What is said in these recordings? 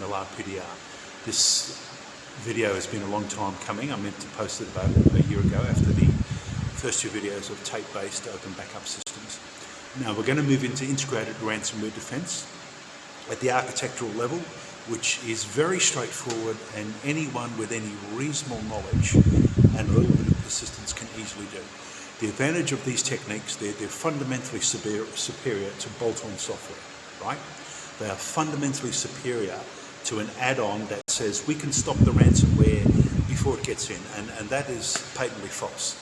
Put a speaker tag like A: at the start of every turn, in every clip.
A: LR PDR. This video has been a long time coming. I meant to post it about a year ago after the first two videos of tape-based open backup systems. Now we're going to move into integrated ransomware defense at the architectural level, which is very straightforward and anyone with any reasonable knowledge and a little bit of persistence can easily do. The advantage of these techniques, they're fundamentally superior to bolt-on software, right? They are fundamentally superior to an add-on that says we can stop the ransomware before it gets in, and that is patently false.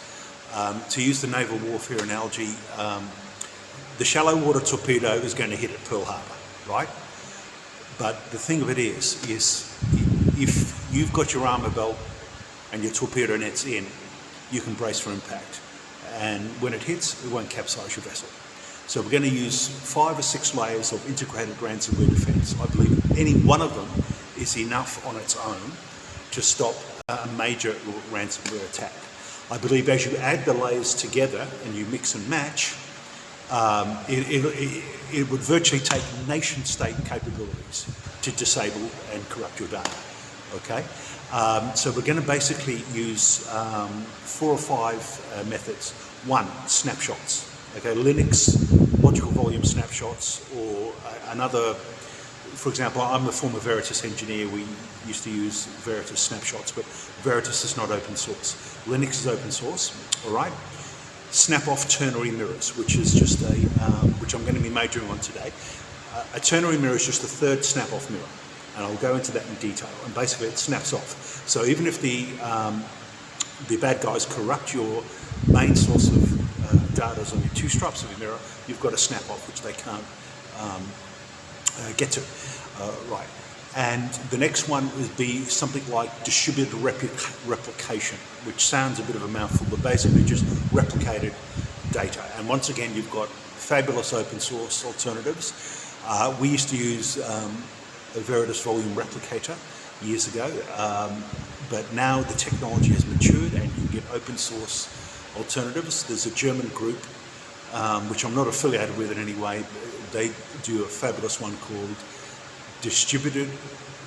A: To use the naval warfare analogy, the shallow water torpedo is going to hit at Pearl Harbor, right? But the thing of it is if you've got your armor belt and your torpedo net's in, you can brace for impact. And when it hits, it won't capsize your vessel. So we're going to use 5 or 6 layers of integrated ransomware defense. I believe any one of them is enough on its own to stop a major ransomware attack. I believe as you add the layers together and you mix and match, it would virtually take nation-state capabilities to disable and corrupt your data. Okay, so we're going to basically use 4 or 5 methods. 1, snapshots. Okay, Linux logical volume snapshots, or another. For example, I'm a former Veritas engineer. We used to use Veritas snapshots, but Veritas is not open source. Linux is open source. All right. Snap-off ternary mirrors, which is just a which I'm going to be majoring on today. A ternary mirror is just the third snap-off mirror, and I'll go into that in detail. And basically, it snaps off. So even if the bad guys corrupt your main source of data is on your 2 stripes of your mirror, you've got a snap-off which they can't get to. Right. And the next one would be something like distributed replication, which sounds a bit of a mouthful, but basically just replicated data. And once again, you've got fabulous open source alternatives. We used to use a veritas volume replicator years ago, but now the technology has matured and you can get open source alternatives. There's a German group, which I'm not affiliated with in any way, but they do a fabulous one called Distributed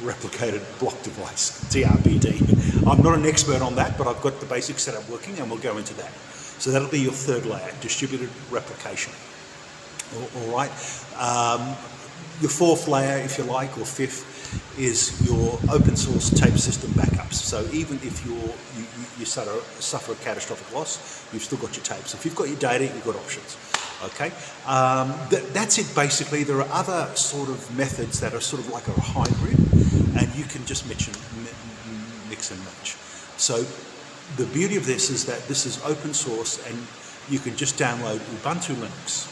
A: Replicated Block Device, DRBD. I'm not an expert on that, but I've got the basic setup working and we'll go into that. So that'll be your 3rd layer, distributed replication. All right. Your 4th layer, if you like, or 5th, is your open source tape system backups. So even if you suffer a catastrophic loss, you've still got your tapes. If you've got your data, you've got options. Okay, that's it basically. There are other sort of methods that are sort of like a hybrid, and you can just mix and match. So the beauty of this is that this is open source, and you can just download Ubuntu Linux,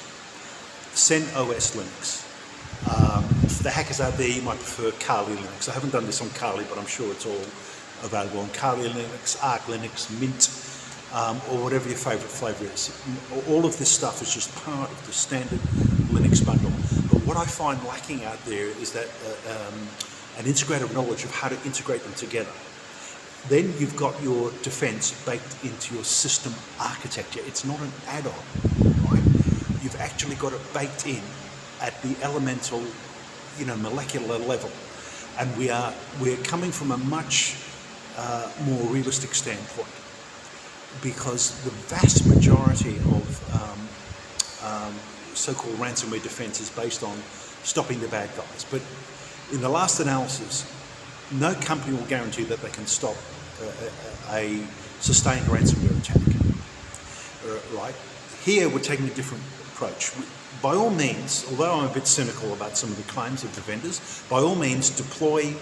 A: CentOS Linux. For the hackers out there, you might prefer Kali Linux. I haven't done this on Kali, but I'm sure it's all available on Kali Linux, Arch Linux, Mint, or whatever your favorite flavor is. All of this stuff is just part of the standard Linux bundle. But what I find lacking out there is that an integrated knowledge of how to integrate them together. Then you've got your defense baked into your system architecture. It's not an add-on, right? You've actually got it baked in at the elemental, molecular level. And we're coming from a much more realistic standpoint, because the vast majority of so-called ransomware defense is based on stopping the bad guys. But in the last analysis, no company will guarantee that they can stop a sustained ransomware attack. Right? Here, we're taking a different approach. By all means, although I'm a bit cynical about some of the claims of the vendors, by all means deploy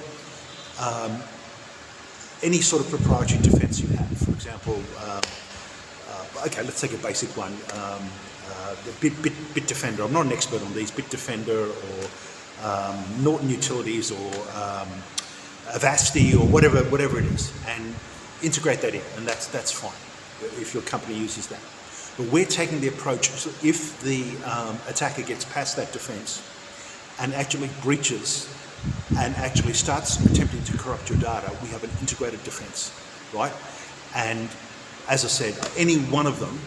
A: any sort of proprietary defense you have. For example, okay, let's take a basic one, Bitdefender. I'm not an expert on these, Bitdefender or Norton Utilities or Avasti or whatever it is, and integrate that in, and that's fine if your company uses that. But we're taking the approach, so if the attacker gets past that defense and actually breaches and actually starts attempting to corrupt your data, we have an integrated defense, right? And as I said, any one of them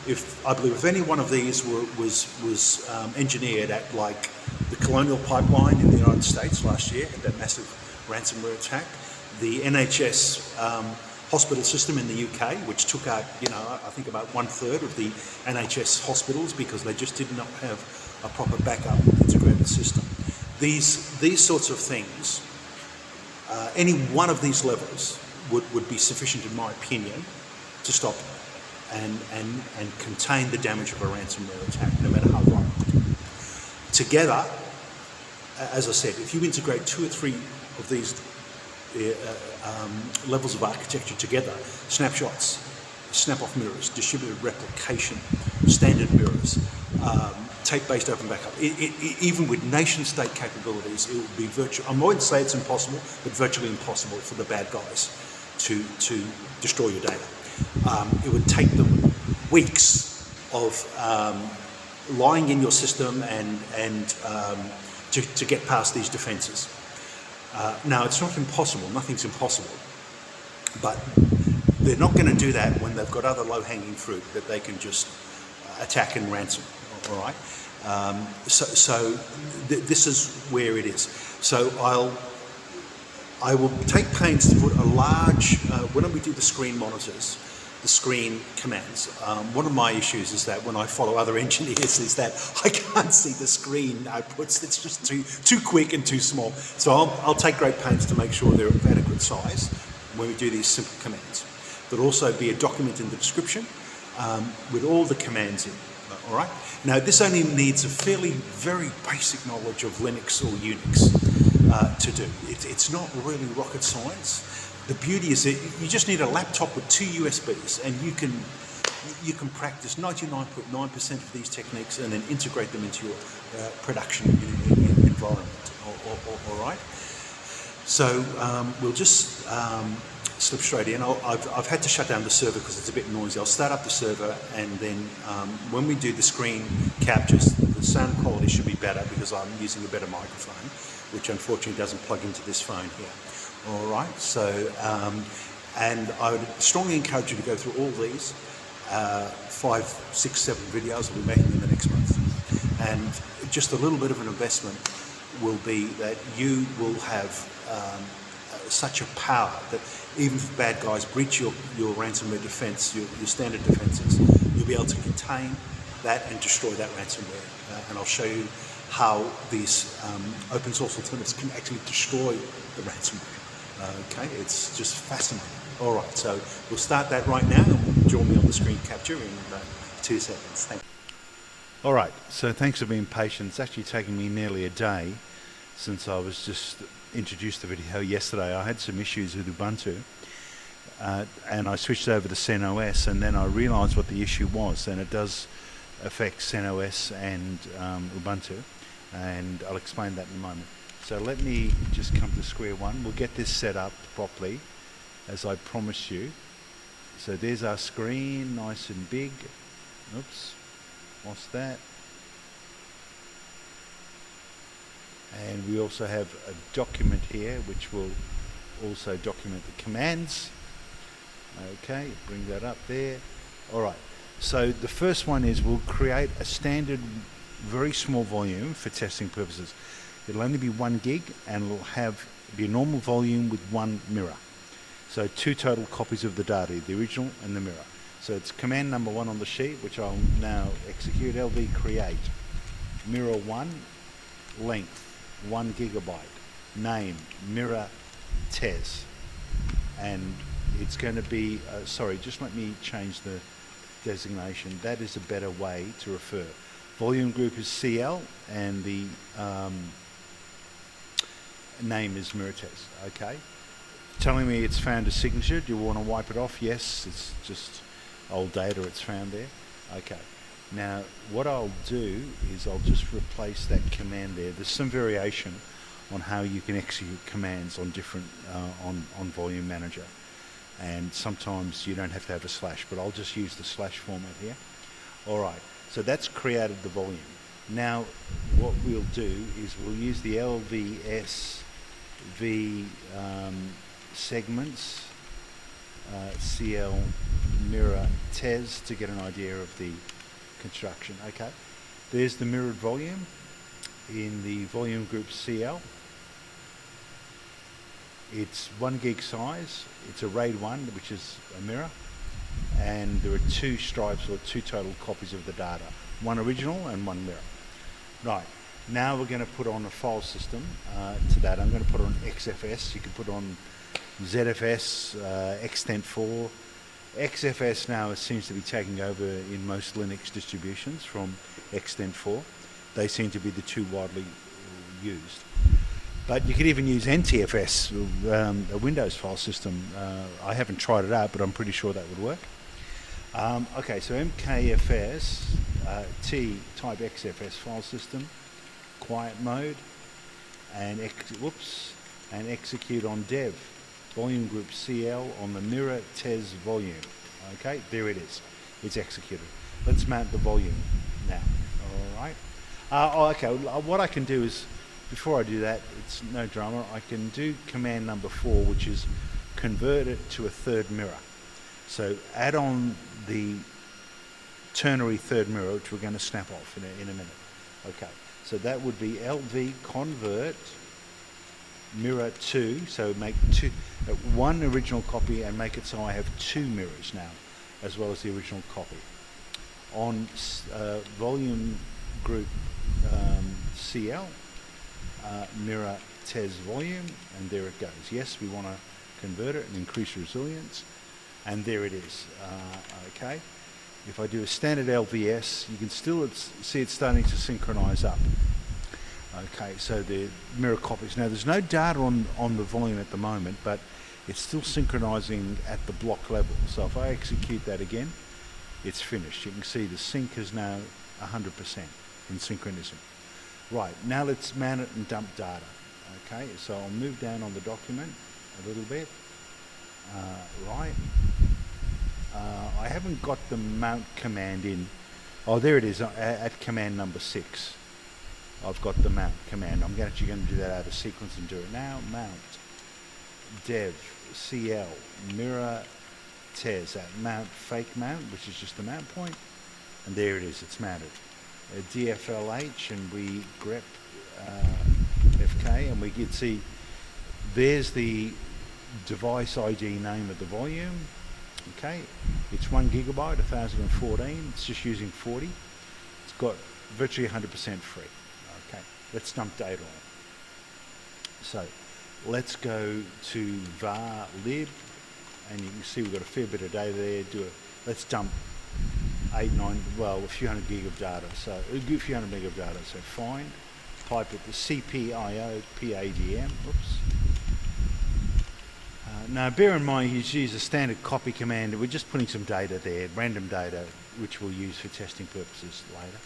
A: I believe if any one of these was engineered at like the Colonial Pipeline in the United States last year, had that massive ransomware attack, the NHS hospital system in the UK, which took out, I think about 1/3 of the NHS hospitals because they just did not have a proper backup integrated system. These sorts of things, any one of these levels would be sufficient, in my opinion, to stop and contain the damage of a ransomware attack, no matter how violent. Together, as I said, if you integrate 2 or 3 of these levels of architecture together, snapshots, snap-off mirrors, distributed replication, standard mirrors, tape-based open backup, even with nation-state capabilities, it would be I won't say it's impossible, but virtually impossible for the bad guys to destroy your data. It would take them weeks of lying in your system and to get past these defenses. Now, it's not impossible, nothing's impossible, but they're not going to do that when they've got other low-hanging fruit that they can just attack and ransom, all right? This is where it is. So I will take pains to put a large, when we do the screen monitors, the screen commands, one of my issues is that when I follow other engineers is that I can't see the screen outputs. It's just too quick and too small. So I'll take great pains to make sure they're of adequate size when we do these simple commands. There'll also be a document in the description with all the commands in, all right? Now, this only needs a very basic knowledge of Linux or Unix to do. It's not really rocket science. The beauty is that you just need a laptop with 2 USBs and you can practice 99.9% of these techniques and then integrate them into your production environment, all right? So we'll just slip straight in. I've had to shut down the server because it's a bit noisy. I'll start up the server and then when we do the screen captures, the sound quality should be better because I'm using a better microphone, which unfortunately doesn't plug into this phone here. All right, so, and I would strongly encourage you to go through all these 5, 6, 7 videos I'll be making in the next month. And just a little bit of an investment will be that you will have such a power that even if bad guys breach your ransomware defense, your standard defenses, you'll be able to contain that and destroy that ransomware. And I'll show you how these open source alternatives can actually destroy the ransomware. Okay, it's just fascinating. All right, so we'll start that right now and join me on the screen capture in 2 seconds. Thank you. All right, so thanks for being patient. It's actually taken me nearly a day since I was just introduced the video yesterday. I had some issues with Ubuntu and I switched over to CentOS and then I realized what the issue was, and it does affect CentOS and Ubuntu, and I'll explain that in a moment. So let me just come to square one. We'll get this set up properly, as I promised you. So there's our screen, nice and big. Oops, lost that. And we also have a document here, which will also document the commands. Okay, bring that up there. All right, so the first one is we'll create a standard, very small volume for testing purposes. It'll only be 1 gig and it'll be a normal volume with 1 mirror. So 2 total copies of the data, the original and the mirror. So it's command number 1 on the sheet, which I'll now execute. LV create, mirror 1, length 1 gigabyte, name, mirror tes. And it's going to be, sorry, just let me change the designation. That is a better way to refer. Volume group is CL and the name is mirrortes. Okay, telling me it's found a signature. Do you want to wipe it off? Yes, it's just old data, it's found there. Okay, now what I'll do is I'll just replace that command there. There's some variation on how you can execute commands on different on Volume Manager, and sometimes you don't have to have a slash, but I'll just use the slash format here. All right, so that's created the volume. Now what we'll do is we'll use the LVSV segments, CL
B: mirror tes to get an idea of the construction. Okay, there's the mirrored volume in the volume group CL. It's 1 gig size. It's a RAID 1, which is a mirror, and there are 2 stripes or 2 total copies of the data, 1 original and 1 mirror. Right, now we're going to put on a file system to that. I'm going to put on XFS. You can put on ZFS, Extent4. XFS now seems to be taking over in most Linux distributions from Extent4. They seem to be the 2 widely used. But you could even use NTFS, a Windows file system. I haven't tried it out, but I'm pretty sure that would work. Okay, so MKFS, T type XFS file system, quiet mode, and execute on dev, volume group CL on the mirror tes volume. Okay, there it is. It's executed. Let's mount the volume now. All right. Okay, what I can do is, before I do that, it's no drama, I can do command number 4, which is convert it to a third mirror. So add on the ternary third mirror, which we're going to snap off in a minute. Okay, so that would be LV convert mirror 2, so make 1 original copy and make it so I have 2 mirrors now, as well as the original copy. On volume group CL, mirror tes volume, and there it goes. Yes, we want to convert it and increase resilience, and there it is. Okay, if I do a standard LVS, you can still see it starting to synchronize up. Okay, so the mirror copies. Now there's no data on the volume at the moment, but it's still synchronizing at the block level. So if I execute that again, it's finished. You can see the sync is now 100% in synchronism. Right, now let's mount it and dump data. Okay, so I'll move down on the document a little bit. Right, I haven't got the mount command in. Oh, there it is at command number 6. I've got the mount command. I'm actually going to do that out of sequence and do it now. Mount dev CL mirror tes at mount fake mount, which is just the mount point, and there it is. It's mounted. DFLH, and we grep FK, and we can see there's the device ID name of the volume. Okay, it's 1 gigabyte, 1014. It's just using 40. It's got virtually 100% free. Okay, let's dump data on. So let's go to var lib, and you can see we've got a fair bit of data there. Let's dump a few hundred gig of data. So a few hundred meg of data. So find, type it to CPIO PADM. Oops. Now bear in mind, you use a standard copy command. We're just putting some data there, random data, which we'll use for testing purposes later.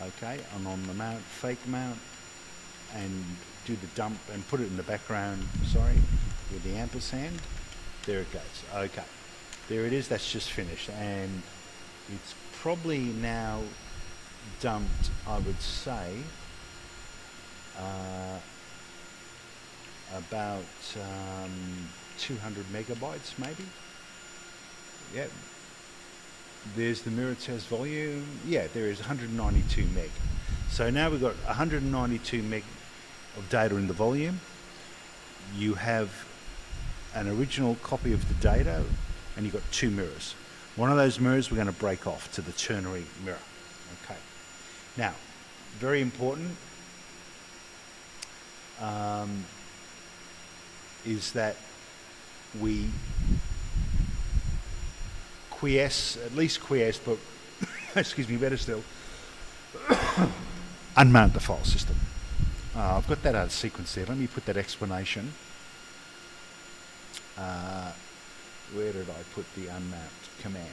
B: Okay, I'm on the mount, fake mount, and do the dump and put it in the background, with the ampersand. There it goes. Okay, there it is. That's just finished, and it's probably now dumped, I would say, about 200 megabytes maybe. Yep. There's the mirror test volume. Yeah, there is 192 meg. So now we've got 192 meg of data in the volume. You have an original copy of the data, and you've got 2 mirrors. One of those mirrors we're going to break off to the ternary mirror. Okay. Now, very important is that we at least quiesce, but excuse me, better still, unmount the file system. I've got that out of sequence there. Let me put that explanation. Where did I put the unmount command?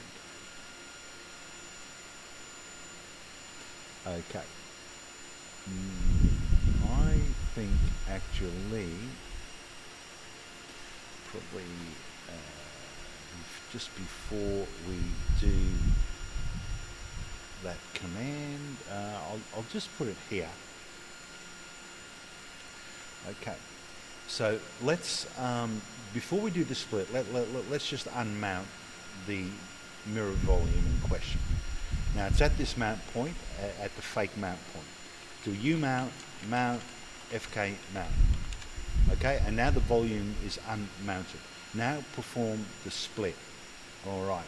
B: Okay. I think actually probably just before we do that command, I'll just put it here. Okay, so let's before we do the split, let's just unmount the mirror volume in question. Now it's at this mount point, at the fake mount point. Do U mount, mount, FK mount. Okay, and now the volume is unmounted. Now perform the split. All right.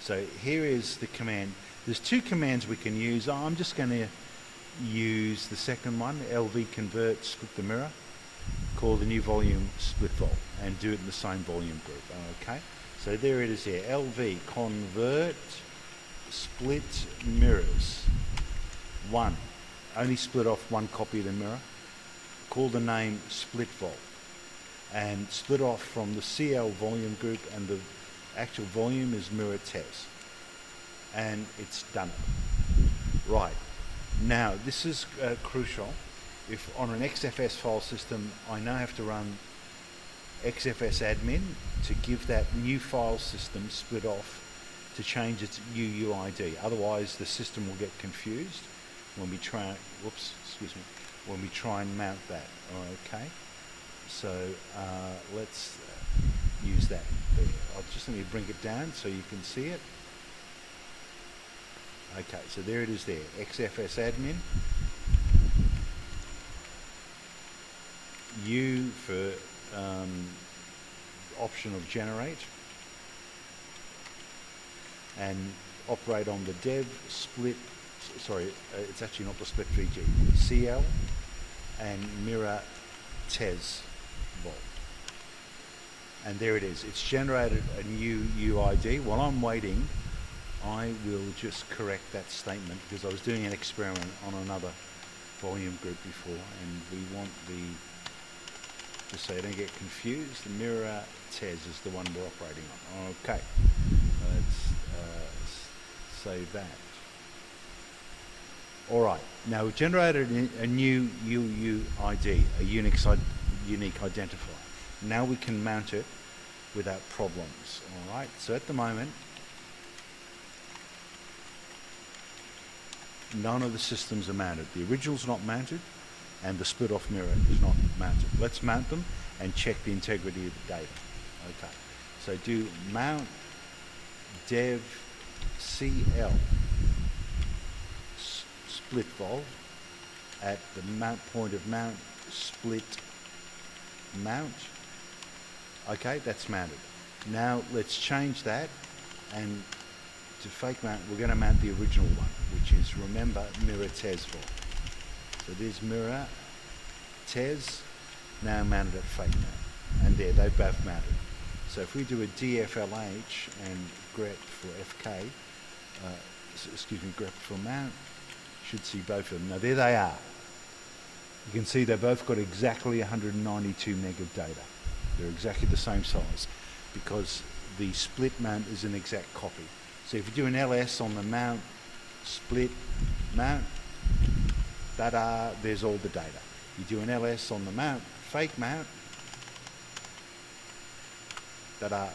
B: So here is the command. There's two commands we can use. I'm just going to use the second one, LV convert, split the mirror, call the new volume split vol, and do it in the same volume group. Okay, so there it is here, LV convert split mirrors. One, only split off one copy of the mirror, call the name split vol, and split off from the CL volume group, and the actual volume is mirror tes. And it's done it. Right. Now, this is crucial. If on an XFS file system, I now have to run XFS admin to give that new file system split off to change its UUID. Otherwise, the system will get confused when we try, when we try and mount that. Okay. So let's use that there. I'll just let me bring it down so you can see it. Okay, so there it is there, XFS admin, U for option of generate, and operate on the dev split, it's actually not the split VG, CL, and mirror tes vol. And there it is, it's generated a new UID. While I'm waiting, I will just correct that statement because I was doing an experiment on another volume group before, and we want just so you don't get confused, the mirror tes is the one we're operating on. Okay, let's save that. All right, now we've generated a new UUID, a unique identifier. Now we can mount it without problems. All right, so at the moment, none of the systems are mounted. The original's not mounted, and the split off mirror is not mounted. Let's mount them and check the integrity of the data. Okay, so do mount dev CL split vol at the mount point of mount split mount. Okay, that's mounted. Now let's change that, and to fake mount, we're going to mount the original one, which is, remember, mirror tes vol. So there's mirror tes, now mounted at fake mount. And there, they've both mounted. So if we do a DFLH and grep for FK, grep for mount, should see both of them. Now there they are. You can see they've both got exactly 192 meg of data. They're exactly the same size because the split mount is an exact copy. So if you do an LS on the mount, split mount, there's all the data. You do an LS on the mount, fake mount,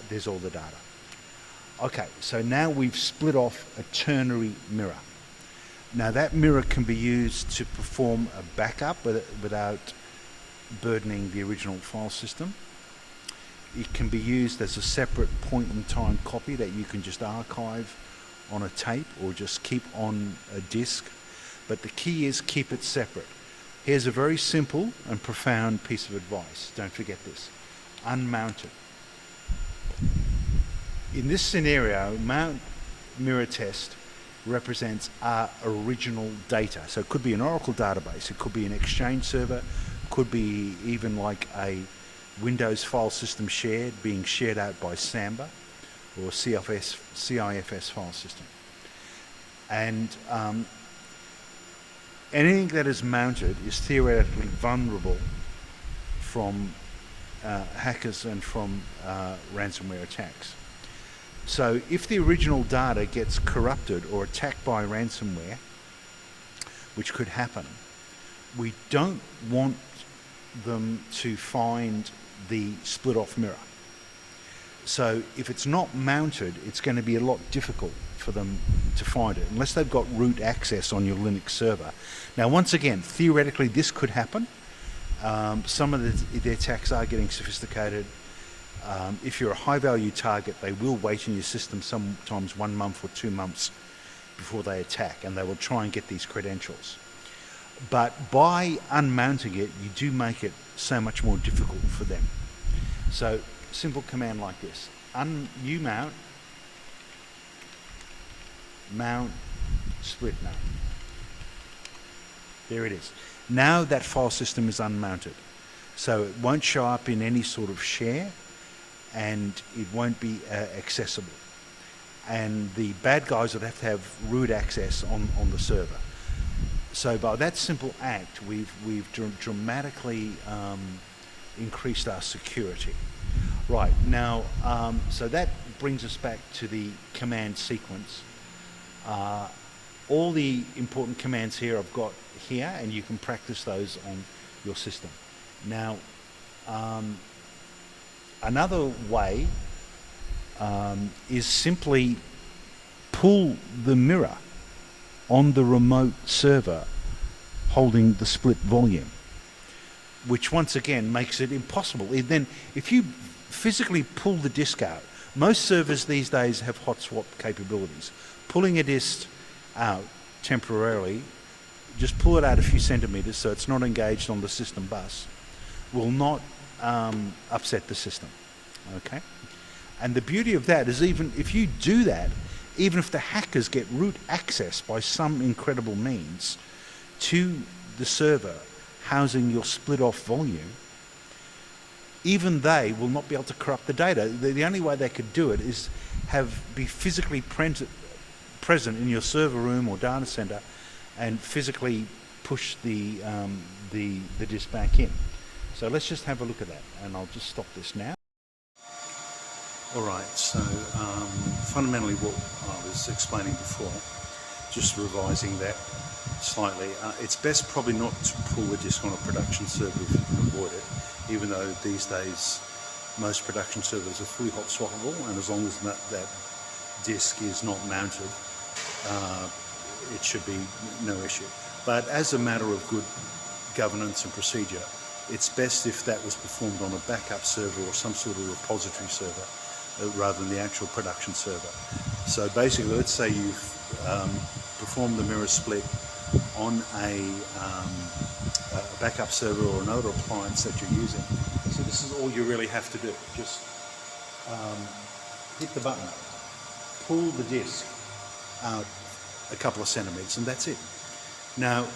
B: there's all the data. Okay, so now we've split off a ternary mirror. Now that mirror can be used to perform a backup without burdening the original file system. It can be used as a separate point-in-time copy that you can just archive on a tape or just keep on a disk. But the key is keep it separate. Here's a very simple and profound piece of advice. Don't forget this. Unmount it. In this scenario, mount mirror test represents our original data. So it could be an Oracle database, it could be an Exchange server, could be even like a Windows file system being shared out by Samba or CIFS file system. And anything that is mounted is theoretically vulnerable from hackers and from ransomware attacks. So if the original data gets corrupted or attacked by ransomware, which could happen, we don't want them to find the split off mirror. So if it's not mounted, it's going to be a lot difficult for them to find it, unless they've got root access on your Linux server. Now, once again, theoretically, this could happen. Some of the attacks are getting sophisticated. If you're a high-value target, they will wait in your system sometimes 1 month or 2 months before they attack, and they will try and get these credentials. But by unmounting it, you do make it so much more difficult for them. So, simple command like this: umount, mount, split mount. There it is. Now that file system is unmounted. So it won't show up in any sort of share, and it won't be accessible. And the bad guys would have to have root access on the server. So by that simple act, we've dramatically increased our security. Right, now, so that brings us back to the command sequence. All the important commands here I've got here, and you can practice those on your system. Now, another way is simply pull the mirror on the remote server holding the split volume, which once again makes it impossible. Then if you physically pull the disk out, most servers these days have hot swap capabilities. Pulling a disk out temporarily, just pull it out a few centimeters so it's not engaged on the system bus, will not upset the system, okay? And the beauty of that is, even if you do that, even if the hackers get root access by some incredible means to the server housing your split off volume, even they will not be able to corrupt the data. The only way they could do it is be physically present in your server room or data center and physically push the disk back in. So let's just have a look at that, and I'll just stop this now.
A: All right, so fundamentally what I was explaining before, just revising that slightly, it's best probably not to pull a disk on a production server if you can avoid it, even though these days most production servers are fully hot swappable, and as long as that disk is not mounted, it should be no issue. But as a matter of good governance and procedure, it's best if that was performed on a backup server or some sort of repository server rather than the actual production server. So basically, let's say you've performed the mirror split on a backup server or another appliance that you're using. So this is all you really have to do. Just hit the button, pull the disk out a couple of centimeters, and that's it. Now,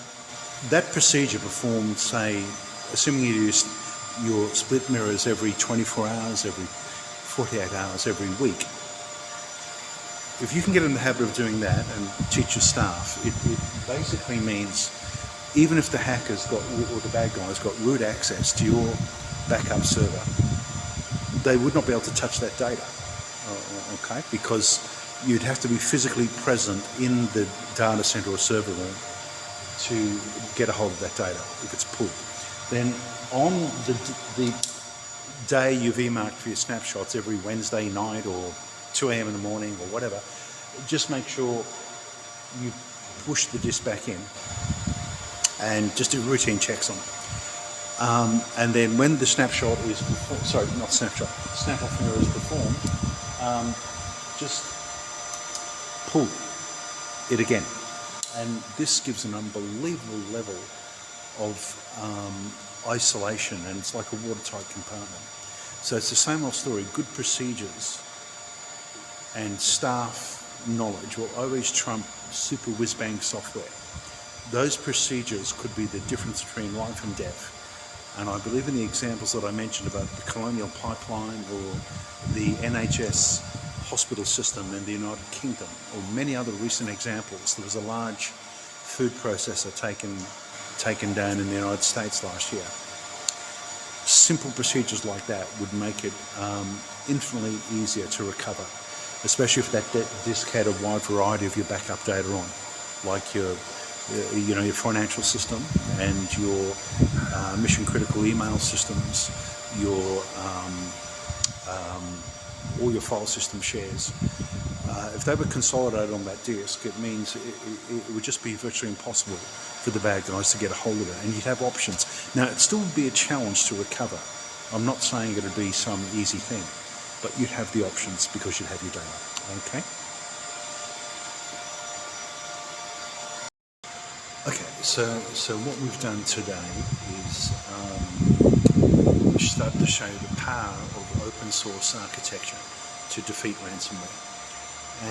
A: that procedure performed, say, assuming you used your split mirrors every 24 hours, every 48 hours, every week. If you can get in the habit of doing that and teach your staff, it basically means even if the hackers or the bad guys got root access to your backup server, they would not be able to touch that data, okay? Because you'd have to be physically present in the data center or server room to get a hold of that data if it's pulled. Then on the day you've earmarked for your snapshots every Wednesday night or 2 a.m. in the morning or whatever, just make sure you push the disk back in and just do routine checks on it. And then when the snapshot is performed, sorry, not snapshot, snap-off mirror is performed, just pull it again. And this gives an unbelievable level of isolation, and it's like a watertight compartment. So it's the same old story. Good procedures and staff knowledge will always trump super whiz-bang software. Those procedures could be the difference between life and death. And I believe in the examples that I mentioned about the Colonial Pipeline or the NHS hospital system in the United Kingdom, or many other recent examples. There was a large food processor taken down in the United States last year. Simple procedures like that would make it infinitely easier to recover, especially if that disk had a wide variety of your backup data on, like your financial system and your mission critical email systems, your all your file system shares. If they were consolidated on that disk, it means it would just be virtually impossible for the bad guys to get a hold of it, and you'd have options. Now, it still would be a challenge to recover I'm not saying it'd be some easy thing, but you'd have the options because you'd have your data. Okay. Okay, so what we've done today is we started to show the power of open source architecture to defeat ransomware.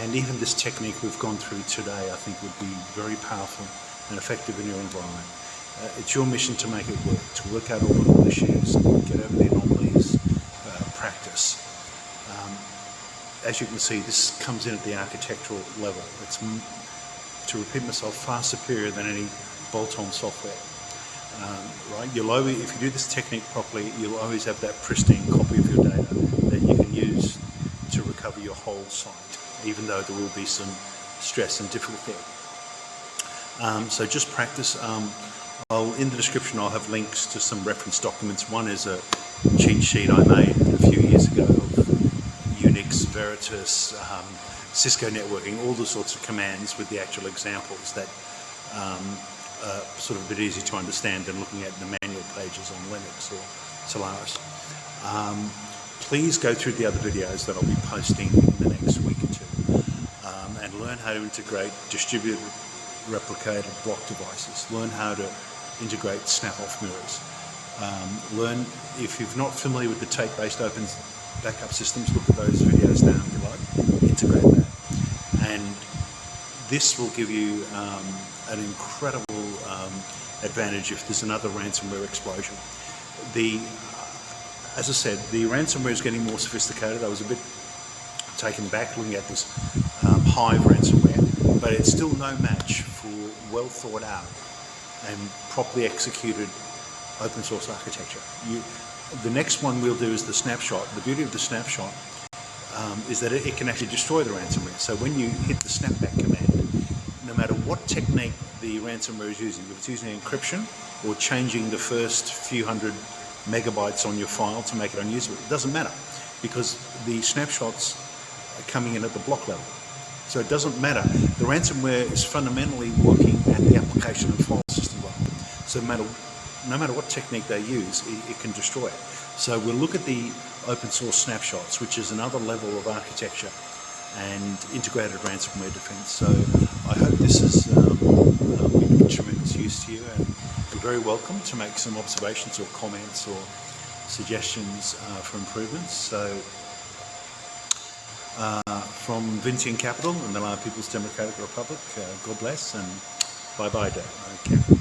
A: And even this technique we've gone through today, I think, would be very powerful and effective in your environment. It's your mission to make it work out all the little issues, get over the anomalies, practice. As you can see, this comes in at the architectural level. It's, to repeat myself, far superior than any bolt-on software. Right? If you do this technique properly, you'll always have that pristine copy of your data that you can use to recover your whole site, even though there will be some stress and difficulty. So just practice. In the description I'll have links to some reference documents. One is a cheat sheet I made a few years ago of Unix, Veritas, Cisco networking, all the sorts of commands with the actual examples that are sort of a bit easy to understand than looking at the manual pages on Linux or Solaris. Please go through the other videos that I'll be posting in the next week or two and learn how to integrate distributed replicated block devices. Learn how to integrate snap-off mirrors. Learn, if you're not familiar with the tape-based open backup systems, look at those videos down below. Integrate that. And this will give you an incredible advantage if there's another ransomware explosion. As I said, the ransomware is getting more sophisticated. I was a bit taken back looking at this Hive ransomware, but it's still no match for well thought out and properly executed open source architecture. The next one we'll do is the snapshot. The beauty of the snapshot is that it can actually destroy the ransomware. So when you hit the snapback command, no matter what technique the ransomware is using, if it's using encryption or changing the first few hundred megabytes on your file to make it unusable, it doesn't matter because the snapshots are coming in at the block level. So it doesn't matter. The ransomware is fundamentally working at the application and file system level. So no matter what technique they use, it can destroy it. So we'll look at the open source snapshots, which is another level of architecture and integrated ransomware defense. So I hope this has been of tremendous use to you, and you're very welcome to make some observations or comments or suggestions for improvements. So from Vincent Capital and the People's Democratic Republic, God bless and bye-bye, Dad. Okay.